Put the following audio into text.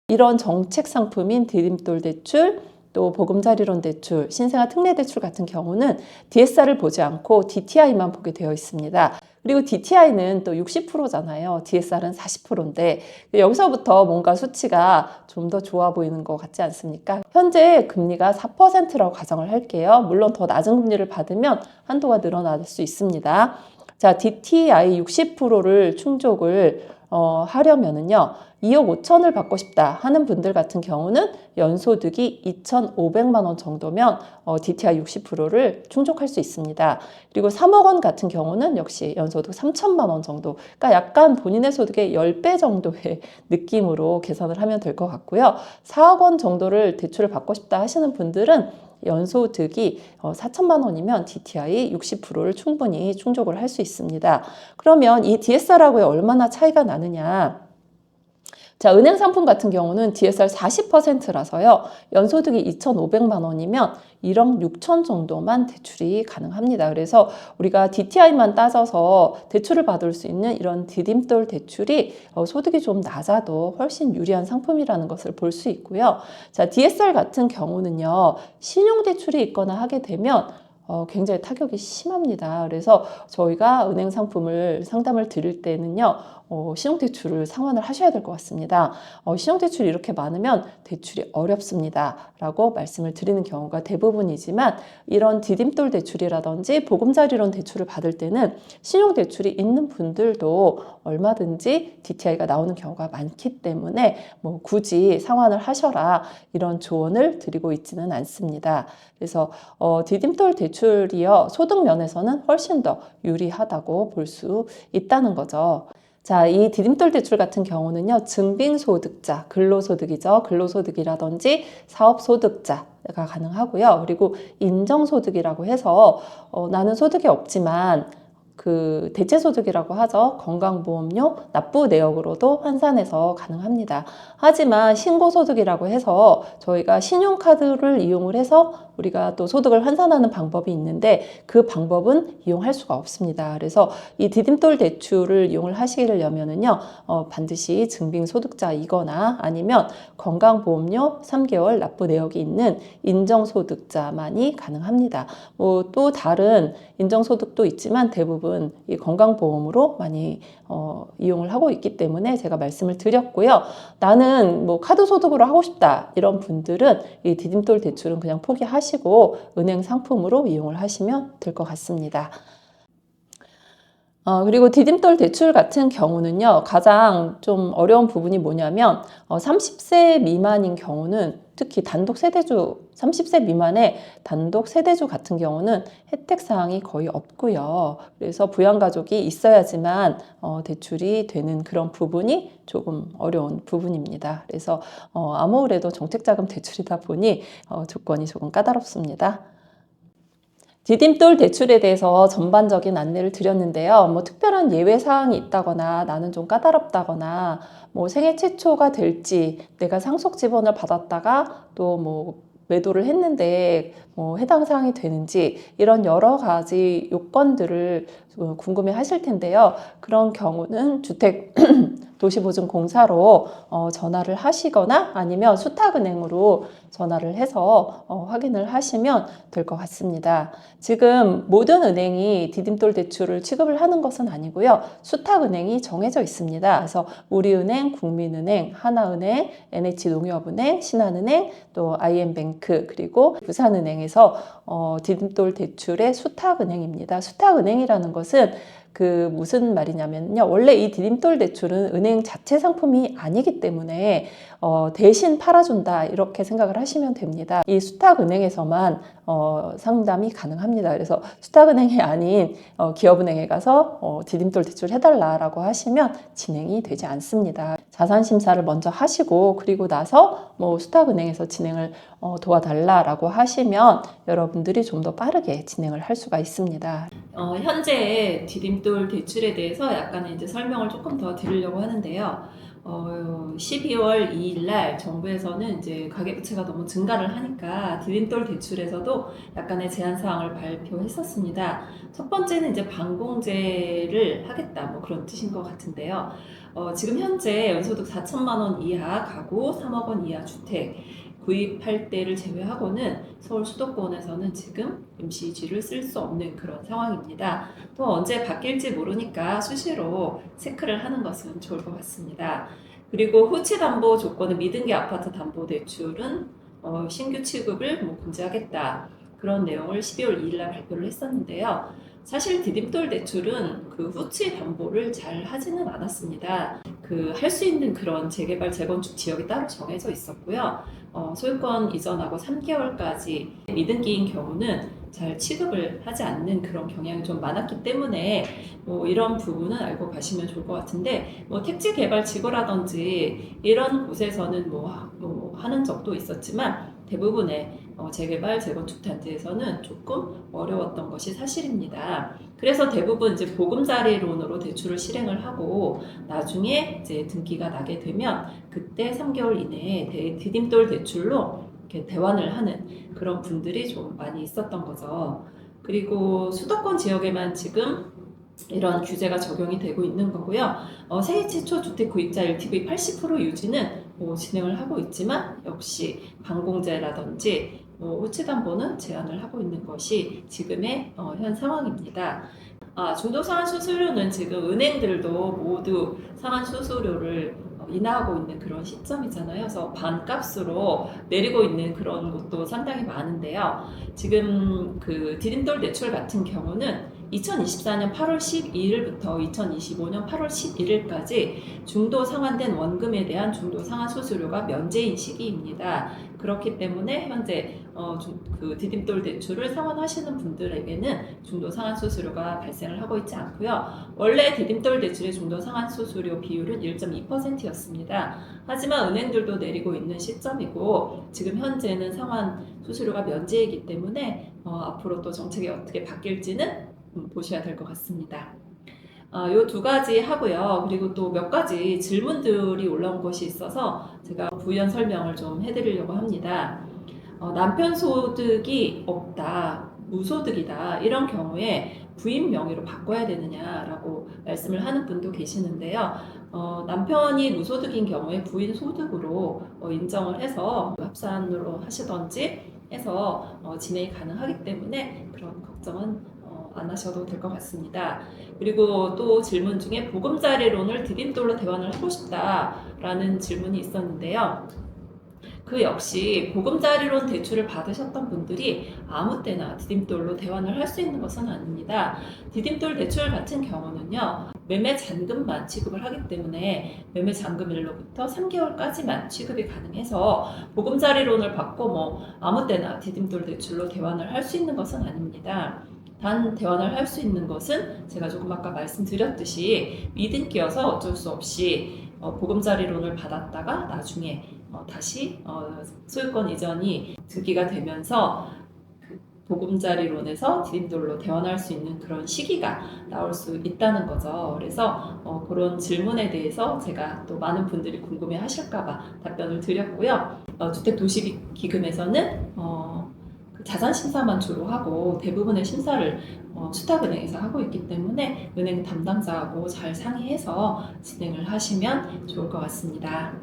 이런 정책 상품인 디딤돌 대출, 또 보금자리론 대출, 신생아 특례 대출 같은 경우는 DSR을 보지 않고 DTI만 보게 되어 있습니다. 그리고 DTI는 또 60%잖아요. DSR은 40%인데 여기서부터 뭔가 수치가 좀 더 좋아 보이는 것 같지 않습니까? 현재 금리가 4%라고 가정을 할게요. 물론 더 낮은 금리를 받으면 한도가 늘어날 수 있습니다. 자, DTI 60%를 충족을 하려면은요, 2억 5천을 받고 싶다 하는 분들 같은 경우는 연소득이 2,500만 원 정도면 DTI 60%를 충족할 수 있습니다. 그리고 3억 원 같은 경우는 역시 연소득 3천만 원 정도, 그러니까 약간 본인의 소득의 10배 정도의 느낌으로 계산을 하면 될 것 같고요. 4억 원 정도를 대출을 받고 싶다 하시는 분들은 연소득이 4천만 원이면 DTI 60%를 충분히 충족을 할 수 있습니다. 그러면 이 DSR하고의 얼마나 차이가 나느냐? 자, 은행 상품 같은 경우는 DSR 40%라서요. 연소득이 2,500만 원이면 1억 6천 정도만 대출이 가능합니다. 그래서 우리가 DTI만 따져서 대출을 받을 수 있는 이런 디딤돌 대출이 소득이 좀 낮아도 훨씬 유리한 상품이라는 것을 볼 수 있고요. 자, DSR 같은 경우는요. 신용대출이 있거나 하게 되면 굉장히 타격이 심합니다. 그래서 저희가 은행 상품을 상담을 드릴 때는요, 신용대출을 상환을 하셔야 될 것 같습니다. 신용대출이 이렇게 많으면 대출이 어렵습니다. 라고 말씀을 드리는 경우가 대부분이지만 이런 디딤돌 대출이라든지 보금자리론 대출을 받을 때는 신용대출이 있는 분들도 얼마든지 DTI가 나오는 경우가 많기 때문에 뭐 굳이 상환을 하셔라 이런 조언을 드리고 있지는 않습니다. 그래서 디딤돌 대출이요, 소득 면에서는 훨씬 더 유리하다고 볼 수 있다는 거죠. 자, 이 디딤돌 대출 같은 경우는요, 증빙소득자, 근로소득이죠. 근로소득이라든지 사업소득자가 가능하고요. 그리고 인정소득이라고 해서 나는 소득이 없지만 그 대체소득이라고 하죠. 건강보험료 납부 내역으로도 환산해서 가능합니다. 하지만 신고소득이라고 해서 저희가 신용카드를 이용을 해서 우리가 또 소득을 환산하는 방법이 있는데 그 방법은 이용할 수가 없습니다. 그래서 이 디딤돌 대출을 이용을 하시려면은요, 반드시 증빙소득자이거나 아니면 건강보험료 3개월 납부 내역이 있는 인정소득자만이 가능합니다. 뭐 또 다른 인정소득도 있지만 대부분 이 건강보험으로 많이 이용을 하고 있기 때문에 제가 말씀을 드렸고요. 나는 뭐 카드 소득으로 하고 싶다 이런 분들은 이 디딤돌 대출은 그냥 포기하시고 은행 상품으로 이용을 하시면 될 것 같습니다. 그리고 디딤돌 대출 같은 경우는요, 가장 좀 어려운 부분이 뭐냐면 30세 미만인 경우는 특히 단독 세대주 30세 미만의 단독 세대주 같은 경우는 혜택 사항이 거의 없고요. 그래서 부양가족이 있어야지만 대출이 되는 그런 부분이 조금 어려운 부분입니다. 그래서 아무래도 정책자금 대출이다 보니 조건이 조금 까다롭습니다. 디딤돌 대출에 대해서 전반적인 안내를 드렸는데요. 뭐 특별한 예외 사항이 있다거나 나는 좀 까다롭다거나 뭐 생애 최초가 될지 내가 상속 지원을 받았다가 또 뭐 매도를 했는데 뭐 해당 사항이 되는지 이런 여러 가지 요건들을 궁금해 하실 텐데요. 그런 경우는 주택 도시보증공사로 전화를 하시거나 아니면 수탁은행으로 전화를 해서 확인을 하시면 될 것 같습니다. 지금 모든 은행이 디딤돌 대출을 취급을 하는 것은 아니고요. 수탁은행이 정해져 있습니다. 그래서 우리은행, 국민은행, 하나은행, NH농협은행, 신한은행, 또 IM뱅크 그리고 부산은행에서 디딤돌 대출의 수탁은행입니다. 수탁은행이라는 것은 그 무슨 말이냐면요. 원래 이 디딤돌 대출은 은행 자체 상품이 아니기 때문에 대신 팔아준다 이렇게 생각을 하시면 됩니다. 이 수탁은행에서만 상담이 가능합니다. 그래서 수탁은행이 아닌 기업은행에 가서 디딤돌 대출 해달라라고 하시면 진행이 되지 않습니다. 자산심사를 먼저 하시고 그리고 나서 뭐 수탁은행에서 진행을 도와달라라고 하시면 여러분들이 좀 더 빠르게 진행을 할 수가 있습니다. 현재의 디딤돌 대출에 대해서 약간의 이제 설명을 조금 더 드리려고 하는데요. 12월 2일 날 정부에서는 이제 가계부채가 너무 증가를 하니까 디딤돌 대출에서도 약간의 제한 사항을 발표했었습니다. 첫 번째는 이제 반공제를 하겠다, 뭐 그런 뜻인 것 같은데요. 지금 현재 연소득 4천만 원 이하 가구, 3억 원 이하 주택 구입할 때를 제외하고는 서울 수도권에서는 지금 임시지를 쓸 수 없는 그런 상황입니다. 또 언제 바뀔지 모르니까 수시로 체크를 하는 것은 좋을 것 같습니다. 그리고 후치 담보 조건은 미등기 아파트 담보 대출은 신규 취급을 금지하겠다. 그런 내용을 12월 2일 날 발표를 했었는데요. 사실 디딤돌 대출은 그 후치 담보를 잘 하지는 않았습니다. 할 수 있는 그런 재개발, 재건축 지역이 따로 정해져 있었고요. 소유권 이전하고 3개월까지 미등기인 경우는 잘 취급을 하지 않는 그런 경향이 좀 많았기 때문에 이런 부분은 알고 가시면 좋을 것 같은데, 택지 개발 지구라든지 이런 곳에서는 하는 적도 있었지만 대부분의 재개발, 재건축 단지에서는 조금 어려웠던 것이 사실입니다. 그래서 대부분 이제 보금자리론으로 대출을 실행을 하고 나중에 이제 등기가 나게 되면 그때 3개월 이내에 디딤돌 대출로 이렇게 대환을 하는 그런 분들이 좀 많이 있었던 거죠. 그리고 수도권 지역에만 지금 이런 규제가 적용이 되고 있는 거고요. 세계 최초 주택 구입자 LTV 80% 유지는 진행을 하고 있지만 역시 반공제라든지 후치담보는 제한을 하고 있는 것이 지금의 현 상황입니다. 중도상환 수수료는 지금 은행들도 모두 상환 수수료를 인하하고 있는 그런 시점이잖아요. 그래서 반값으로 내리고 있는 그런 곳도 상당히 많은데요. 지금 그 디딤돌 대출 같은 경우는 2024년 8월 12일부터 2025년 8월 11일까지 중도 상환된 원금에 대한 중도 상환 수수료가 면제인 시기입니다. 그렇기 때문에 현재 그 디딤돌 대출을 상환하시는 분들에게는 중도 상환 수수료가 발생을 하고 있지 않고요. 원래 디딤돌 대출의 중도 상환 수수료 비율은 1.2%였습니다. 하지만 은행들도 내리고 있는 시점이고 지금 현재는 상환 수수료가 면제이기 때문에 앞으로 또 정책이 어떻게 바뀔지는 보셔야 될 것 같습니다. 요 두 가지 하고요. 그리고 또 몇 가지 질문들이 올라온 것이 있어서 제가 부연 설명을 좀 해드리려고 합니다. 남편 소득이 없다, 무소득이다 이런 경우에 부인 명의로 바꿔야 되느냐라고 말씀을 하는 분도 계시는데요. 남편이 무소득인 경우에 부인 소득으로 인정을 해서 합산으로 하시던지 해서 진행이 가능하기 때문에 그런 걱정은 안 하셔도 될 것 같습니다. 그리고 또 질문 중에 보금자리론을 디딤돌로 대환을 하고 싶다라는 질문이 있었는데요. 그 역시 보금자리론 대출을 받으셨던 분들이 아무 때나 디딤돌로 대환을 할 수 있는 것은 아닙니다. 디딤돌 대출 같은 경우는요, 매매 잔금만 취급을 하기 때문에 매매 잔금일로부터 3개월까지만 취급이 가능해서 보금자리론을 받고 아무 때나 디딤돌 대출로 대환을 할 수 있는 것은 아닙니다. 단 대환을 할 수 있는 것은 제가 조금 아까 말씀드렸듯이 미등기여서 어쩔 수 없이 보금자리론을 받았다가 나중에 다시 소유권 이전이 등기가 되면서 그 보금자리론에서 디딤돌로 대환할 수 있는 그런 시기가 나올 수 있다는 거죠. 그래서 그런 질문에 대해서 제가 또 많은 분들이 궁금해 하실까봐 답변을 드렸고요. 주택도시기금에서는 자산 심사만 주로 하고 대부분의 심사를 수탁은행에서 하고 있기 때문에 은행 담당자하고 잘 상의해서 진행을 하시면 좋을 것 같습니다.